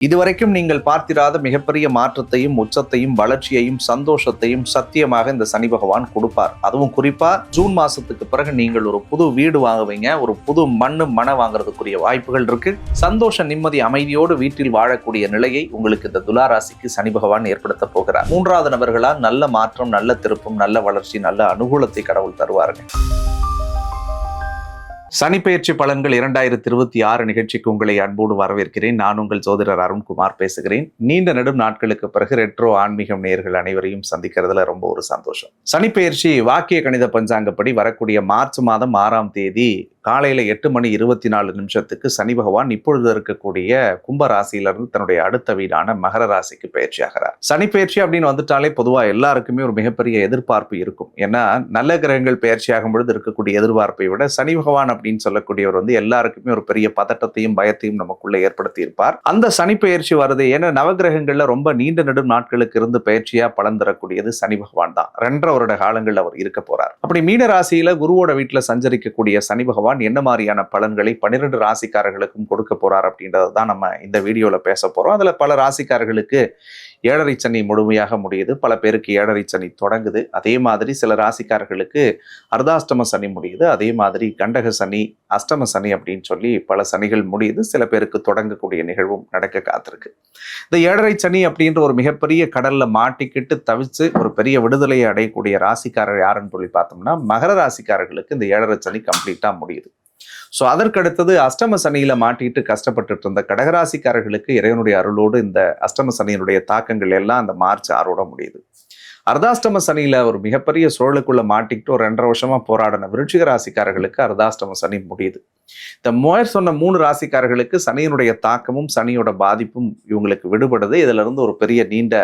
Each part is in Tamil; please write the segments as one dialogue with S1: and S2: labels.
S1: இதுவரைக்கும் நீங்கள் பார்த்திராத மிகப்பெரிய மாற்றத்தையும் உச்சத்தையும் வளர்ச்சியையும் சந்தோஷத்தையும் சத்தியமாக இந்த சனி பகவான் கொடுப்பார். அதுவும் குறிப்பா ஜூன் மாசத்துக்கு பிறகு நீங்கள் ஒரு புது வீடு வாங்குவீங்க, ஒரு புது மனை வாங்குறதுக்குரிய வாய்ப்புகள் இருக்கு. சந்தோஷ நிம்மதி அமைதியோடு வீட்டில் வாழக்கூடிய நிலையை உங்களுக்கு இந்த துலா ராசிக்கு சனி பகவான் ஏற்படுத்த போகிறார். மூன்றாவது நபர்களால் நல்ல மாற்றம், நல்ல திருப்பம், நல்ல வளர்ச்சி, நல்ல அனுகூலத்தை கடவுள் தருவார்கள். சனிப்பெயர்ச்சி பலன்கள் 2026 நிகழ்ச்சிக்கு உங்களை அன்போடு வரவேற்கிறேன். நான் உங்கள் ஜோதிடர் அருண்குமார் பேசுகிறேன். நீண்ட நெடும் நாட்களுக்கு பிறகு ரெட்ரோ ஆன்மீகம் நேயர்கள் அனைவரையும் சந்திக்கிறதுல ரொம்ப ஒரு சந்தோஷம். சனிப்பெயர்ச்சி வாக்கிய கணித பஞ்சாங்கப்படி வரக்கூடிய மார்ச் மாதம் 6ஆம் தேதி காலையில 8:24 சனி பகவான் இப்பொழுது இருக்கக்கூடிய கும்ப ராசியிலிருந்து தன்னுடைய அடுத்த வீடான மகர ராசிக்கு பயிற்சி ஆகிறார். சனி பயிற்சி அப்படின்னு வந்துட்டாலே பொதுவா எல்லாருக்குமே ஒரு மிகப்பெரிய எதிர்பார்ப்பு இருக்கும். ஏன்னா நல்ல கிரகங்கள் பயிற்சி ஆகும் பொழுது இருக்கக்கூடிய எதிர்பார்ப்பை விட சனி பகவான் அப்படின்னு சொல்லக்கூடியவர் எல்லாருக்குமே ஒரு பெரிய பதட்டத்தையும் பயத்தையும் நமக்குள்ள ஏற்படுத்தி இருப்பார். அந்த சனி பயிற்சி வருது. ஏன்னா நவகிரகங்கள்ல ரொம்ப நீண்ட நெடும் நாட்களுக்கு இருந்து பயிற்சியா பலன் தரக்கூடியது சனி பகவான் தான். 2.5 வருட காலங்கள் அவர் இருக்க போறார். அப்படி மீன ராசியில குருவோட வீட்டுல சஞ்சரிக்கக்கூடிய சனி பகவான் என்ன மாதிரியான பலன்களை 12 ராசிக்காரர்களுக்கும் கொடுக்க போறார் அப்படின்றத தான் நம்ம இந்த வீடியோல பேச போறோம். அதுல பல ராசிக்காரர்களுக்கு 7.5 சனி முழுமையாக முடியுது, பல பேருக்கு 7.5 சனி தொடங்குது. அதே மாதிரி சில ராசிக்காரர்களுக்கு அர்த்தாஷ்டம சனி முடியுது, அதே மாதிரி கண்டக சனி, அஷ்டம சனி அப்படின்னு சொல்லி பல சனிகள் முடியுது. சில பேருக்கு தொடங்கக்கூடிய நிகழ்வும் நடக்க காத்திருக்கு. இந்த 7.5 சனி அப்படின்ற ஒரு மிகப்பெரிய கடல்ல மாட்டிக்கிட்டு தவிச்சு ஒரு பெரிய விடுதலையை அடையக்கூடிய ராசிக்காரர் யாருன்னு சொல்லி பார்த்தோம்னா மகர ராசிக்காரர்களுக்கு இந்த 7.5 சனி கம்ப்ளீட்டா முடியுது. ஸோ அதற்கடுத்தது அஷ்டம சனியில மாட்டிட்டு கஷ்டப்பட்டு இருந்த கடகராசிக்காரர்களுக்கு இறைவனுடைய அருளோடு இந்த அஷ்டம சனியினுடைய தாக்கங்கள் எல்லாம் அந்த மார்ச் 6 முடியுது. அர்த்தாஷ்டம சனியில ஒரு மிகப்பெரிய சூழலுக்குள்ள மாட்டிக்கிட்டு ஒரு 2.5 வருஷமா போராடின விருச்சிக ராசிக்காரர்களுக்கு அர்த்தாஷ்டம சனி முடியுது. இந்த சொன்ன 3 ராசிக்காரர்களுக்கு சனியினுடைய தாக்கமும் சனியோட பாதிப்பும் இவங்களுக்கு விடுபடுது. இதுல இருந்து ஒரு பெரிய நீண்ட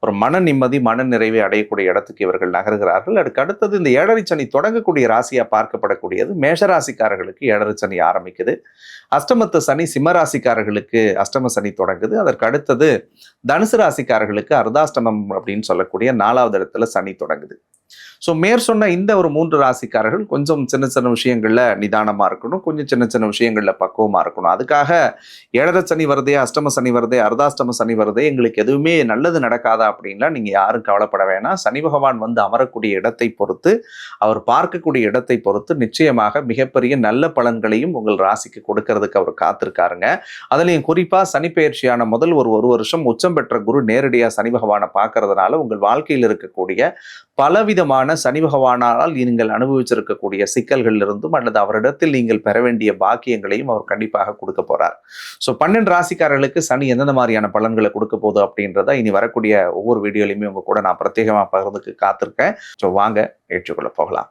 S1: ஒரு மன நிம்மதி, மன நிறைவை அடையக்கூடிய இடத்துக்கு இவர்கள் நகர்கிறார்கள். அதுக்கு அடுத்தது இந்த 7.5 சனி தொடங்கக்கூடிய ராசியா பார்க்கப்படக்கூடியது மேஷராசிக்காரர்களுக்கு 7.5 சனி ஆரம்பிக்குது. அஷ்டமத்து சனி சிம்ம ராசிக்காரர்களுக்கு அஷ்டம சனி தொடங்குது. அதற்கு அடுத்தது தனுசு ராசிக்காரர்களுக்கு அர்த்தாஷ்டமம் அப்படின்னு சொல்லக்கூடிய 4வது இடத்துல சனி தொடங்குது. ஸோ சொன்ன இந்த ஒரு 3 ராசிக்காரர்கள் கொஞ்சம் சின்ன சின்ன விஷயங்கள்ல நிதானமா இருக்கணும், கொஞ்சம் சின்ன சின்ன விஷயங்கள்ல பக்குவமா இருக்கணும். அதுக்காக 7.5 சனி வருதே, அஷ்டம சனி வருதே, அர்த்தாஷ்டம சனி வருதே, எங்களுக்கு எதுவுமே நல்லது நடக்காதா அப்படின்லாம் நீங்க யாரும் கவலைப்பட வேணாம். சனி பகவான் அமரக்கூடிய இடத்தை பொறுத்து, அவர் பார்க்கக்கூடிய இடத்தை பொறுத்து நிச்சயமாக மிகப்பெரிய நல்ல பலன்களையும் உங்கள் ராசிக்கு கொடுக்கறதுக்கு அவர் காத்திருக்காருங்க. அதுலயும் குறிப்பா சனி பயிற்சியான முதல் ஒரு வருஷம் உச்சம் பெற்ற குரு நேரடியா சனி பகவானை பார்க்கறதுனால உங்கள் வாழ்க்கையில் இருக்கக்கூடிய பலவிதமான சனி பகவானால் நீங்கள் அனுபவிச்சிருக்கக்கூடிய சிக்கல்கள் இருந்தும் அல்லது அவரிடத்தில் நீங்கள் பெற வேண்டிய பாக்கியங்களையும் அவர் கண்டிப்பாக கொடுக்க போறார். ஸோ 12 ராசிக்காரர்களுக்கு சனி எந்தெந்த மாதிரியான பலன்களை கொடுக்க போகுது அப்படின்றத இனி வரக்கூடிய ஒவ்வொரு வீடியோலையுமே உங்க கூட நான் பிரத்யேகமா பகிர்ந்துக்கு காத்திருக்கேன். ஸோ வாங்க ஏற்றுக்கொள்ள போகலாம்.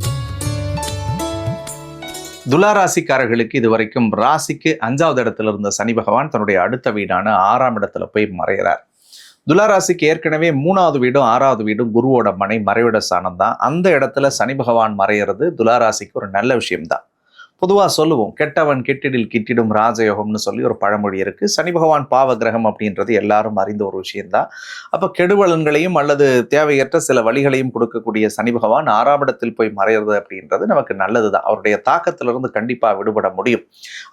S1: துலா ராசிக்காரர்களுக்கு இதுவரைக்கும் ராசிக்கு 5வது இடத்துல இருந்த சனி பகவான் தன்னுடைய அடுத்த வீடான 6ஆம் இடத்துல போய் மறைகிறார். துலா ராசிக்கு ஏற்கனவே 3வது வீடும் 6வது வீடும் குருவோட மறைவிட ஸ்தானம் தான். அந்த இடத்துல சனி பகவான் மறையிறது துலா ராசிக்கு ஒரு நல்ல விஷயம்தான். பொதுவாக சொல்லுவோம், கெட்டவன் கெட்டிடில் கிட்டிடும் ராஜயோகம்னு சொல்லி ஒரு பழமொழி இருக்கு. சனி பகவான் பாவ கிரகம் அப்படின்றது எல்லாரும் அறிந்த ஒரு விஷயம்தான். அப்ப கெடுவலன்களையும் அல்லது தேவையற்ற சில வழிகளையும் கொடுக்கக்கூடிய சனி பகவான் 6ஆம் இடத்தில் போய் மறையிறது அப்படின்றது நமக்கு நல்லதுதான். அவருடைய தாக்கத்திலிருந்து கண்டிப்பா விடுபட முடியும்.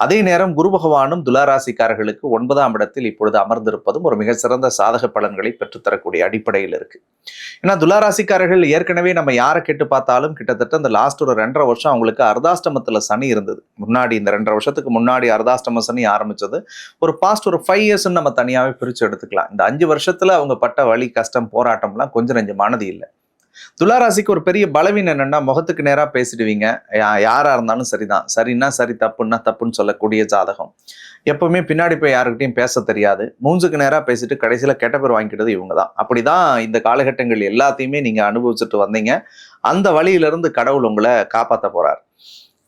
S1: அதே நேரம் குரு பகவானும் துலா ராசிக்காரர்களுக்கு 9ஆம் இடத்தில் இப்பொழுது அமர்ந்திருப்பதும் ஒரு மிக சிறந்த சாதக பலன்களை பெற்றுத்தரக்கூடிய அடிப்படையில் இருக்கு. ஏன்னா துலா ராசிக்காரர்கள் ஏற்கனவே நம்ம யாரை கேட்டு பார்த்தாலும் கிட்டத்தட்ட இந்த லாஸ்ட் ஒரு 2.5 வருஷம் அவங்களுக்கு அர்த்தாஷ்டமத்துல சனி இருந்தது. முன்னாடி இந்த 2.5 வருஷத்துக்கு முன்னாடி அர்த்தாஷ்டம சனி ஆரம்பிச்சது ஒரு பாஸ்ட் ஒரு 5 இயர்ஸ் நம்ம தனியாவே பிரிச்சு எடுத்துக்கலாம். இந்த 5 வருஷத்துல அவங்க பட்ட வலி, கஷ்டம், போராட்டம்லாம் கொஞ்சம் நெஞ்சமானது இல்லை. துளாராசிக்கு ஒரு பெரிய பலவீனம் என்னன்னா, முகத்துக்கு நேரா பேசிடுவீங்க. யாரா இருந்தாலும் சரிதான், சரின்னா சரி, தப்புன்னா தப்புன்னு சொல்லக்கூடிய ஜாதகம். எப்பவுமே பின்னாடி போய் யாருக்கிட்டையும் பேச தெரியாது, மூஞ்சுக்கு நேரா பேசிட்டு கடைசியில கெட்ட பேர் வாங்கிக்கிட்டது இவங்க தான். அப்படிதான் இந்த காலகட்டங்கள் எல்லாத்தையுமே நீங்க அனுபவிச்சுட்டு வந்தீங்க. அந்த வழியிலிருந்து கடவுள் உங்களை காப்பாற்ற போறார்.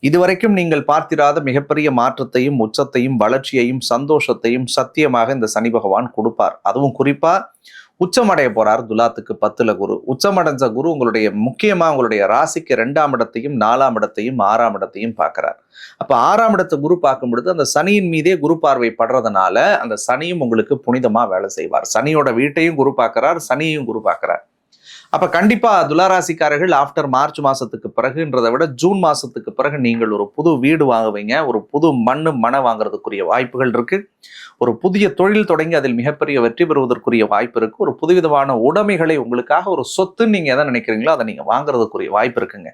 S1: இதுவரைக்கும் நீங்கள் பார்த்திராத மிகப்பெரிய மாற்றத்தையும் உச்சத்தையும் வளர்ச்சியையும் சந்தோஷத்தையும் சத்தியமாக இந்த சனி பகவான் கொடுப்பார். அதுவும் குறிப்பா உச்சமடைய போறார். துலாத்துக்கு 10ல குரு உச்சமடைஞ்ச குரு முக்கியமா உங்களுடைய ராசிக்கு 2ஆம் இடத்தையும் 4ஆம் இடத்தையும் 6ஆம் இடத்தையும் பார்க்கிறார். அப்ப 6ஆம் இடத்தை குரு பார்க்கும் பொழுது அந்த சனியின் மீதே குரு பார்வை படுறதுனால அந்த சனியும் உங்களுக்கு புனிதமா வேலை செய்வார். சனியோட வீட்டையும் குரு பார்க்கிறார், சனியையும் குரு பார்க்கிறார். அப்ப கண்டிப்பா துளாராசிக்காரர்கள் ஆஃப்டர் மார்ச் மாசத்துக்கு பிறகுன்றதை விட ஜூன் மாசத்துக்கு பிறகு நீங்கள் ஒரு புது வீடு வாங்குவீங்க, ஒரு புது மனை வாங்குறதுக்குரிய வாய்ப்புகள் இருக்கு, ஒரு புதிய தொழில் தொடங்கி அதில் மிகப்பெரிய வெற்றி பெறுவதற்குரிய வாய்ப்பு இருக்கு, ஒரு புதுவிதமான உடைமைகளை உங்களுக்காக ஒரு சொத்துன்னு நீங்க எதை நினைக்கிறீங்களோ அதை நீங்க வாங்குறதுக்குரிய வாய்ப்பு இருக்குங்க.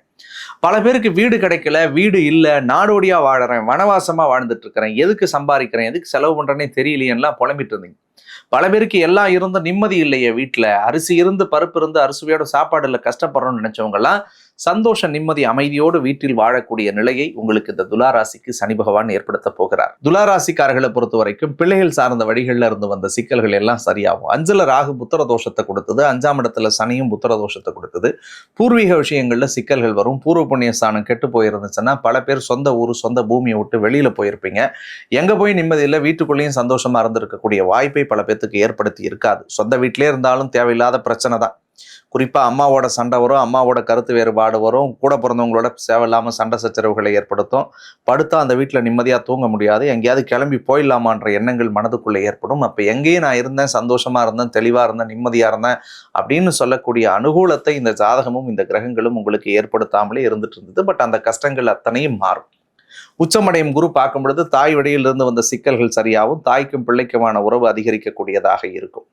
S1: பல பேருக்கு வீடு கிடைக்கல, வீடு இல்ல, நாடோடியா வாழறேன், வனவாசமா வாழ்ந்துட்டு இருக்கிறேன், எதுக்கு சம்பாதிக்கிறேன், எதுக்கு செலவு பண்றேன்னே தெரியலையெல்லாம் புலம்பிட்டு இருந்தீங்க. பல பேருக்கு எல்லாம் இருந்து நிம்மதி இல்லையே, வீட்டுல அரிசி இருந்து பருப்பு இருந்து அரிசியோட சாப்பாடு இல்லை, கஷ்டப்படுறோம்னு நினைச்சவங்க எல்லாம் சந்தோஷ நிம்மதி அமைதியோடு வீட்டில் வாழக்கூடிய நிலையை உங்களுக்கு இந்த துளாராசிக்கு சனி பகவான் ஏற்படுத்த போகிறார். துளாராசிக்காரர்களை பொறுத்த வரைக்கும் பிள்ளைகள் சார்ந்த வழிகளில் இருந்து வந்த சிக்கல்கள் எல்லாம் சரியாகும். 5ல் ராகு புத்திர தோஷத்தை கொடுத்தது, 5ஆம் இடத்துல சனியும் புத்திர தோஷத்தை கொடுத்தது. பூர்வீக விஷயங்கள்ல சிக்கல்கள் வரும். பூர்வ புண்ணிய ஸ்தானம் கெட்டு போயிருந்துச்சுன்னா பல பேர் சொந்த ஊர் சொந்த பூமியை விட்டு வெளியில போயிருப்பீங்க. எங்க போய் நிம்மதி இல்லை, வீட்டுக்குள்ளேயும் சந்தோஷமா இருந்திருக்கக்கூடிய வாய்ப்பை பல பேருக்கு ஏற்படுத்தி இருக்காது. சொந்த வீட்டிலே இருந்தாலும் தேவையில்லாத பிரச்சனை தான். குறிப்பா அம்மாவோட சண்டை வரும், அம்மாவோட கருத்து வேறுபாடு வரும், கூட பிறந்தவங்களோட தேவையில்லாம சண்டை சச்சரவுகளை ஏற்படுத்தும். படுத்தா அந்த வீட்டில் நிம்மதியா தூங்க முடியாது, எங்கேயாவது கிளம்பி போயிடலாமான்ற எண்ணங்கள் மனதுக்குள்ள ஏற்படும். அப்ப எங்கேயும் நான் இருந்தேன், சந்தோஷமா இருந்தேன், தெளிவா இருந்தேன், நிம்மதியா இருந்தேன் அப்படின்னு சொல்லக்கூடிய அனுகூலத்தை இந்த ஜாதகமும் இந்த கிரகங்களும் உங்களுக்கு ஏற்படுத்தாமலே இருந்துட்டு இருந்தது. பட் அந்த கஷ்டங்கள் அத்தனையும் மாறும். உச்சமடையும் குரு பார்க்கும் பொழுது தாய் வழியிலிருந்து வந்த சிக்கல்கள் சரியாகவும் தாய்க்கும் பிள்ளைக்குமான உறவு அதிகரிக்கக்கூடியதாக இருக்கும்.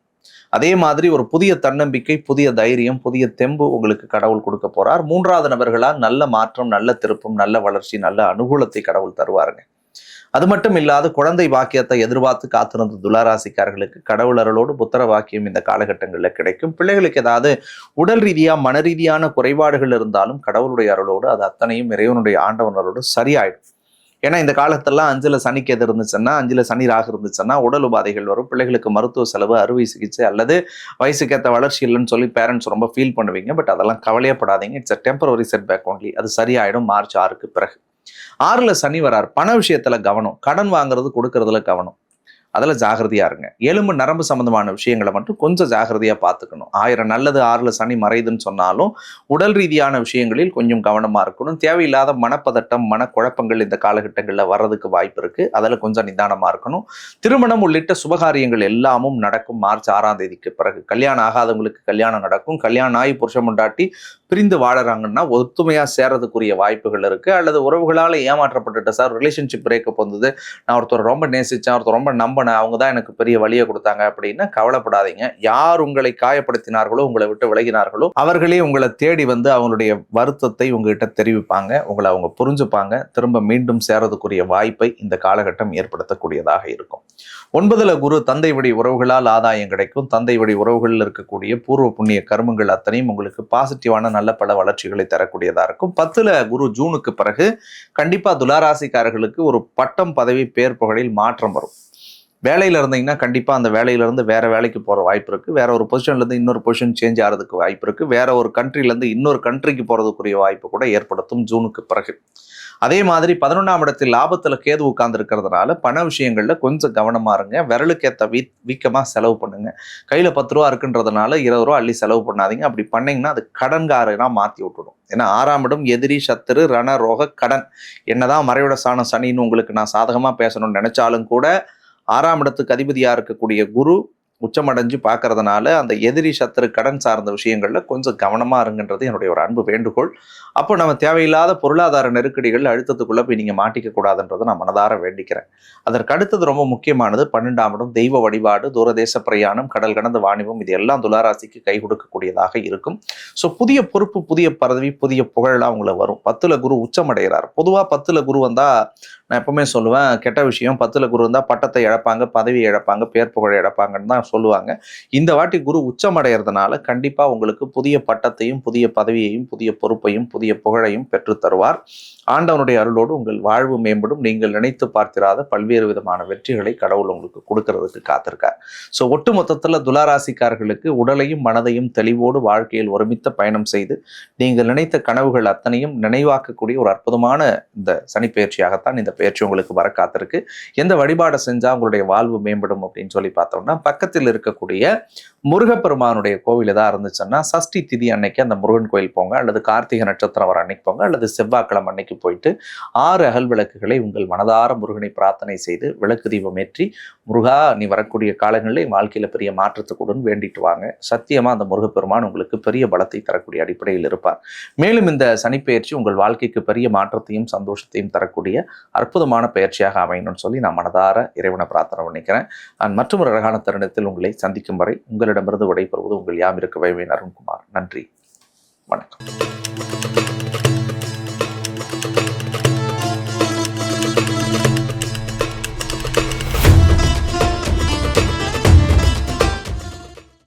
S1: அதே மாதிரி ஒரு புதிய தன்னம்பிக்கை, புதிய தைரியம், புதிய தெம்பு உங்களுக்கு கடவுள் கொடுக்க போறார். 3வது நபர்களால் நல்ல மாற்றம், நல்ல திருப்பம், நல்ல வளர்ச்சி, நல்ல அனுகூலத்தை கடவுள் தருவாருங்க. அது மட்டும் இல்லாத குழந்தை பாக்கியத்தை எதிர்பார்த்து காத்திருந்த துளாராசிக்காரர்களுக்கு கடவுள் அருளோடு புத்திர பாக்கியம் இந்த காலகட்டங்களில் கிடைக்கும். பிள்ளைகளுக்கு ஏதாவது உடல் ரீதியா மன ரீதியான குறைபாடுகள் இருந்தாலும் கடவுளுடைய அருளோடு அது அத்தனையும் இறைவனுடைய ஆண்டவன் அருளோடு சரியாயிடும். ஏன்னா இந்த காலத்தெல்லாம் 5ல் சனிக்கு எது இருந்துச்சுன்னா, 5ல் சனி ராகு இருந்துச்சுன்னா உடல் உபாதைகள் வரும், பிள்ளைகளுக்கு மருத்துவ செலவு, அறுவை சிகிச்சை அல்லது வயசுக்கேற்ற வளர்ச்சி இல்லைன்னு சொல்லி பேரண்ட்ஸ் ரொம்ப ஃபீல் பண்ணுவீங்க. பட் அதெல்லாம் கவலையப்படாதீங்க. It's a temporary setback only. அது சரியாயிடும் மார்ச் 6க்கு பிறகு. 6ல் சனி வரார். பண விஷயத்துல கவனம், கடன் வாங்குறது கொடுக்கறதுல கவனம், அதில் ஜாகிரதையா இருங்க. எலும்பு நரம்பு சம்பந்தமான விஷயங்களை மட்டும் கொஞ்சம் ஜாகிரதையா பார்த்துக்கணும். 1000 நல்லது 6ல் சனி மறையுதுன்னு சொன்னாலும் உடல் ரீதியான விஷயங்களில் கொஞ்சம் கவனமா இருக்கணும். தேவையில்லாத மனப்பதட்டம், மனக்குழப்பங்கள் இந்த காலகட்டங்களில் வர்றதுக்கு வாய்ப்பு இருக்கு. அதில் கொஞ்சம் நிதானமா இருக்கணும். திருமணம் உள்ளிட்ட சுபகாரியங்கள் எல்லாமும் நடக்கும் மார்ச் 6ஆம் தேதிக்கு பிறகு. கல்யாணம் ஆகாதவங்களுக்கு கல்யாணம் நடக்கும். கல்யாணம் ஆகி புருஷன் பொண்டாட்டி பிரிந்து வாழறாங்கன்னா ஒத்துமையா சேரதுக்குரிய வாய்ப்புகள் இருக்கு. அல்லது உறவுகளால் ஏமாற்றப்பட்டுட்ட சார், ரிலேஷன்ஷிப் பிரேக்கப் வந்தது, நான் ஒருத்தர் ரொம்ப நேசிச்சேன், ஒருத்தர் ரொம்ப நம்பினேன், அவங்க தான் எனக்கு பெரிய வழியை கொடுத்தாங்க அப்படின்னா கவலைப்படாதீங்க. யார் உங்களை காயப்படுத்தினார்களோ, உங்களை விட்டு விலகினார்களோ அவர்களே உங்களை தேடி வந்து அவங்களுடைய வருத்தத்தை உங்ககிட்ட தெரிவிப்பாங்க. உங்களை அவங்க புரிஞ்சுப்பாங்க. திரும்ப மீண்டும் சேரதுக்குரிய வாய்ப்பை இந்த காலகட்டம் ஏற்படுத்தக்கூடியதாக இருக்கும். 9ல் குரு தந்தை வழி உறவுகளால் ஆதாயம் கிடைக்கும். தந்தை வழி உறவுகளில் இருக்கக்கூடிய பூர்வ புண்ணிய கர்மங்கள் அத்தனையும் உங்களுக்கு பாசிட்டிவான நல்ல பல வளர்ச்சிகளை தரக்கூடியதா இருக்கும். 10ல் குரு ஜூனுக்கு பிறகு கண்டிப்பா துளாராசிக்காரர்களுக்கு ஒரு பட்டம், பதவி, பேர் புகழில் மாற்றம் வரும். வேலையில இருந்தீங்கன்னா கண்டிப்பா அந்த வேலையில இருந்து வேற வேலைக்கு போற வாய்ப்பு இருக்கு. வேற ஒரு பொசிஷன்ல இருந்து இன்னொரு பொசிஷன் சேஞ்ச் ஆகிறதுக்கு வாய்ப்பு இருக்கு. வேற ஒரு கண்ட்ரில இருந்து இன்னொரு கண்ட்ரிக்கு போறதுக்குரிய வாய்ப்பு கூட ஏற்படுத்தும் ஜூனுக்கு பிறகு. அதே மாதிரி 11ஆம் இடத்தில் லாபத்துல கேது உட்கார்ந்து இருக்கிறதுனால பண விஷயங்கள்ல கொஞ்சம் கவனமா இருங்க. விரலுக்கு ஏற்ற வீக்கமா செலவு பண்ணுங்க. கையில 10 ரூபா இருக்குன்றதுனால 20 ரூபா அள்ளி செலவு பண்ணாதீங்க. அப்படி பண்ணீங்கன்னா அது கடன்காரனா மாத்தி விட்டுடும். ஏன்னா 6ஆம் இடம் எதிரி, சத்துரு, ரண, ரோக, கடன். என்னதான் மறைவிட சாணம் சனின்னு உங்களுக்கு நான் சாதகமா பேசணும்னு நினைச்சாலும் கூட 6ஆம் இடத்துக்கு அதிபதியா இருக்கக்கூடிய குரு உச்சமடைஞ்சு பார்க்கறதுனால அந்த எதிரி, சத்துரு, கடன் சார்ந்த விஷயங்கள்ல கொஞ்சம் கவனமா இருங்கன்றது என்னுடைய ஒரு அன்பு வேண்டுகோள். அப்போ நம்ம தேவையில்லாத பொருளாதார நெருக்கடிகள், அழுத்தத்துக்குள்ள போய் நீங்க மாட்டிக்க கூடாதுன்றதை நான் மனதார வேண்டிக்கிறேன். அதற்கு அடுத்தது ரொம்ப முக்கியமானது 12ஆம் இடம் தெய்வ வழிபாடு, தூரதேச பிரயாணம், கடல் கடந்த வாணிபம். இது எல்லாம் துளாராசிக்கு கை கொடுக்கக்கூடியதாக இருக்கும். ஸோ புதிய பொறுப்பு, புதிய பதவி, புதிய புகழெல்லாம் உங்களை வரும். 10ல் குரு உச்சமடைகிறார். பொதுவா 10ல் குரு வந்தா நான் எப்பவுமே சொல்லுவேன், கெட்ட விஷயம். 10ல் குரு இருந்தால் பட்டத்தை இழப்பாங்க, பதவி இழப்பாங்க, பேர் புகழ் இழப்பாங்கன்னு தான் சொல்லுவாங்க. இந்த வாட்டி குரு உச்சமடைகிறதுனால கண்டிப்பா உங்களுக்கு புதிய பட்டத்தையும், புதிய பதவியையும், புதிய பொறுப்பையும், புதிய புகழையும் பெற்று தருவார். ஆண்டவனுடைய அருளோடு உங்கள் வாழ்வு மேம்படும். நீங்கள் நினைத்து பார்த்திராத பல்வேறு விதமான வெற்றிகளை கடவுள் உங்களுக்கு கொடுக்கறதுக்கு காத்திருக்கார். ஸோ ஒட்டு மொத்தத்தில் துளாராசிக்காரர்களுக்கு உடலையும் மனதையும் தெளிவோடு வாழ்க்கையில் ஒருமித்த பயணம் செய்து நீங்கள் நினைத்த கனவுகள் அத்தனையும் நினைவாக்கக்கூடிய ஒரு அற்புதமான இந்த சனிப்பெயர்ச்சியாகத்தான் இந்த பயிற்சி உங்களுக்கு வர காத்திருக்கு. எந்த வழிபாடை செஞ்சா உங்களுடைய வாழ்வு மேம்படும் அப்படின்னு சொல்லி பார்த்தோம்னா, பக்கத்தில் இருக்கக்கூடிய முருகப்பெருமானுடைய கோவில் ஏதாவது இருந்துச்சுன்னா சஷ்டி திதி அன்னைக்கு அந்த முருகன் கோயில் போங்க, அல்லது கார்த்திகை நட்சத்திரம் வர அன்னைக்கு போங்க, அல்லது செவ்வாய்க்கிழமை அன்னைக்கு போயிட்டு 6 அகல் விளக்குகளை உங்கள் மனதார முருகனை பிரார்த்தனை செய்து விளக்கு தீபம் ஏற்றி, முருகா நீ வரக்கூடிய காலங்களில் என் வாழ்க்கையில பெரிய மாற்றத்துக்குடன் வேண்டிட்டு வாங்க. சத்தியமா அந்த முருகப்பெருமான் உங்களுக்கு பெரிய பலத்தை தரக்கூடிய அடிப்படையில் இருப்பார். மேலும் இந்த சனிப்பெயர்ச்சி உங்கள் வாழ்க்கைக்கு பெரிய மாற்றத்தையும் சந்தோஷத்தையும் தரக்கூடிய அற்புதமான பயிற்சியாக அமையணும்னு சொல்லி நான் மனதார இறைவனை பிரார்த்தனை பண்ணிக்கிறேன். நான் மற்றும் ஒரு அழகான தருணத்தில் உங்களை சந்திக்கும் வரை உங்களிடமிருந்து விடைபெறுவது உங்கள் யாம் இருக்க வைவேன் அருண்குமார். நன்றி, வணக்கம்.